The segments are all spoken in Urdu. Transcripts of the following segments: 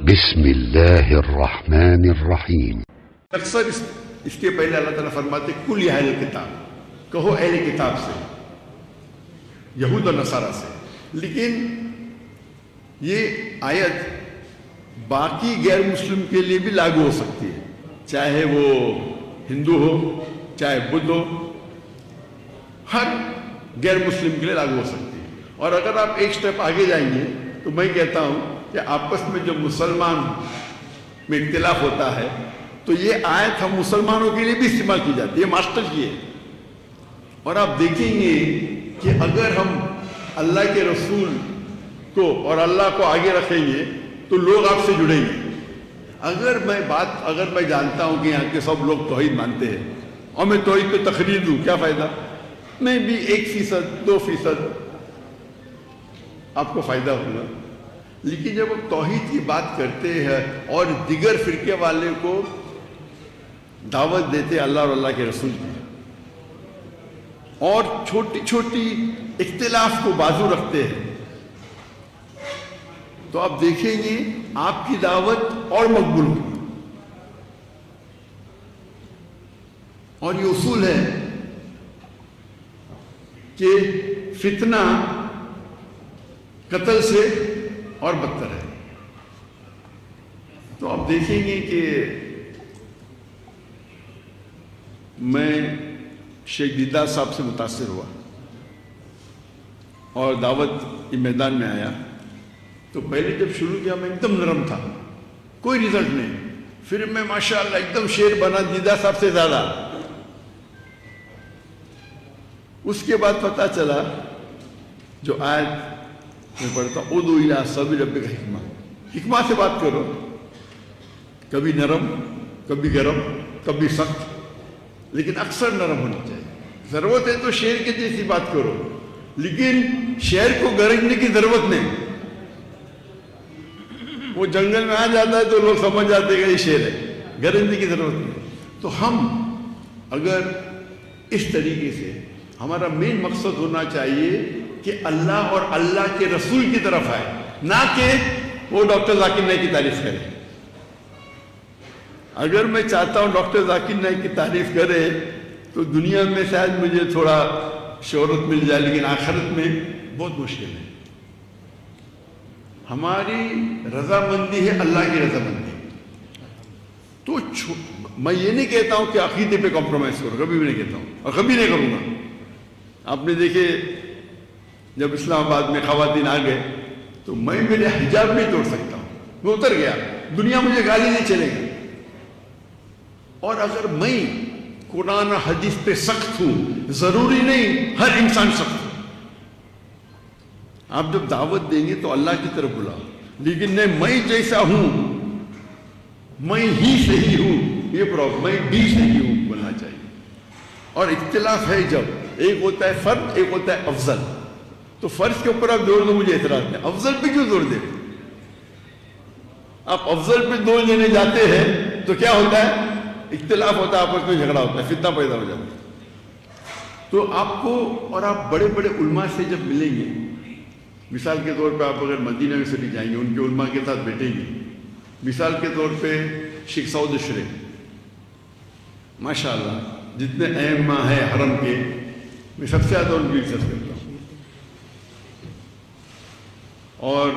بسم اللہ الرحمن الرحیم۔ اکثر اس کے پہلے اللہ تعالیٰ فرماتے کل یا اہل کتاب، کہو اہل کتاب سے، یہود و نصارہ سے، لیکن یہ آیت باقی غیر مسلم کے لیے بھی لاگو ہو سکتی ہے، چاہے وہ ہندو ہو چاہے بدھ ہو، ہر غیر مسلم کے لیے لاگو ہو سکتی ہے۔ اور اگر آپ ایک سٹیپ آگے جائیں گے تو میں کہتا ہوں کہ آپس میں جو مسلمان میں اختلاف ہوتا ہے تو یہ آیت ہم مسلمانوں کے لیے بھی استعمال کی جاتی ہے، ماسٹر کی ہے۔ اور آپ دیکھیں گے کہ اگر ہم اللہ کے رسول کو اور اللہ کو آگے رکھیں گے تو لوگ آپ سے جڑیں گے۔ اگر میں جانتا ہوں کہ یہاں کے سب لوگ توحید مانتے ہیں اور میں توحید پہ تقریر دوں، کیا فائدہ؟ میں بھی 1%، 2% آپ کو فائدہ ہوگا۔ لیکن جب ہم توحید کی بات کرتے ہیں اور دیگر فرقے والے کو دعوت دیتے ہیں اللہ اور اللہ کے رسول کی، اور چھوٹی چھوٹی اختلاف کو بازو رکھتے ہیں، تو آپ دیکھیں گے آپ کی دعوت اور مقبول ہوگی۔ اور یہ اصول ہے کہ فتنہ قتل سے اور بدتر ہے۔ تو آپ دیکھیں گے کہ میں شیخ دیدار صاحب سے متاثر ہوا اور دعوت کے میدان میں آیا تو پہلے جب شروع کیا میں ایک دم نرم تھا، کوئی رزلٹ نہیں، پھر میں ماشاءاللہ ایک دم شیر بنا دیدار صاحب سے زیادہ۔ اس کے بعد پتہ چلا جو آیت میں پڑھتا ہوں ادعو الی سبیل ربک حکمہ، حکمہ سے بات کرو، کبھی نرم کبھی گرم کبھی سخت، لیکن اکثر نرم ہونا چاہیے۔ ضرورت ہے تو شیر کے جیسی بات کرو، لیکن شیر کو گرجنے کی ضرورت نہیں۔ وہ جنگل میں آ جاتا ہے تو لوگ سمجھ جاتے ہیں کہ یہ شیر ہے، گرجنے کی ضرورت نہیں۔ تو ہم اگر اس طریقے سے، ہمارا مین مقصد ہونا چاہیے کہ اللہ اور اللہ کے رسول کی طرف آئے، نہ کہ وہ ڈاکٹر ذاکر نائک کی تعریف کرے۔ اگر میں چاہتا ہوں ڈاکٹر ذاکر نائک کی تعریف کرے تو دنیا میں شاید مجھے تھوڑا شہرت مل جائے، لیکن آخرت میں بہت مشکل ہے۔ ہماری رضامندی ہے اللہ کی رضامندی۔ تو میں یہ نہیں کہتا ہوں کہ عقیدے پہ کمپرومائز کرو، کبھی بھی نہیں کہتا ہوں اور کبھی نہیں کروں گا۔ آپ نے دیکھے جب اسلام آباد میں خواتین آ گئے تو میں میرے حجاب نہیں توڑ سکتا ہوں، میں اتر گیا، دنیا مجھے گالی نہیں چلے گی۔ اور اگر میں قرآن و حدیث پہ سخت ہوں، ضروری نہیں ہر انسان سخت ہو۔ آپ جب دعوت دیں گے تو اللہ کی طرف بلاؤ، لیکن نہیں میں جیسا ہوں میں ہی صحیح ہوں، یہ پرابلم، میں بھی صحیح ہوں بولنا چاہیے۔ اور اختلاف ہے جب ایک ہوتا ہے فرد، ایک ہوتا ہے افضل، تو فرض کے اوپر آپ زور دو، مجھے اعتراض نہیں، افضل پہ کیوں زور دیں؟ آپ افضل پہ زور دینے جاتے ہیں تو کیا ہوتا ہے؟ اختلاف ہوتا ہے، آپس میں جھگڑا ہوتا ہے، فتنہ پیدا ہو جاتا ہے۔ تو آپ کو، اور آپ بڑے بڑے علماء سے جب ملیں گے، مثال کے طور پہ آپ اگر مدینہ میں سے بھی جائیں گے، ان کے علماء کے ساتھ بیٹھیں گے، مثال کے طور پہ شیخ سعود اشرف، ماشاءاللہ جتنے ائمہ ہیں حرم کے، میں سب سے زیادہ ان کی عزت کرتا ہوں۔ اور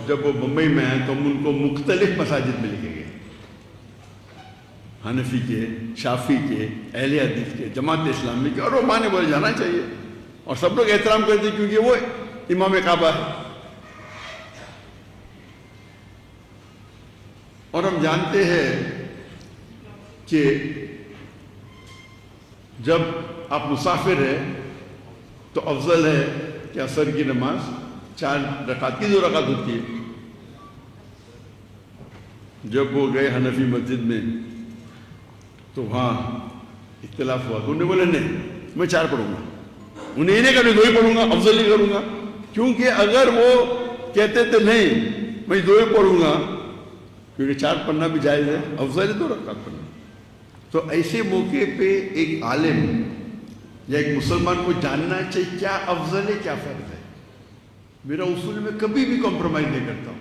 جب وہ بمبئی میں آئے تو ہم ان کو مختلف مساجد میں لے کے گئے، حنفی کے، شافی کے، اہل حدیث کے، جماعت اسلامی کے، اور وہ مانے بولے جانا چاہیے، اور سب لوگ احترام کرتے ہیں کیونکہ وہ امام کعبہ ہے۔ اور ہم جانتے ہیں کہ جب آپ مسافر ہیں تو افضل ہے کہ عصر کی نماز 4 رکعت کی 2 رکعت ہوتی ہے۔ جب وہ گئے حنفی مسجد میں تو وہاں اختلاف ہوا، تو انہوں نے بولے نہیں میں 4 پڑھوں گا، انہیں نہیں کہا 2 ہی پڑھوں گا، افضل ہی کروں گا، کیونکہ اگر وہ کہتے تھے نہیں میں 2 ہی پڑھوں گا، کیونکہ 4 پڑھنا بھی جائز ہے، افضل ہے 2 رکعت پڑھنا۔ تو ایسے موقع پہ ایک عالم یا ایک مسلمان کو جاننا چاہیے کیا افضل ہے کیا فرض ہے۔ میرا اصول میں کبھی بھی کمپرومائز نہیں کرتا ہوں۔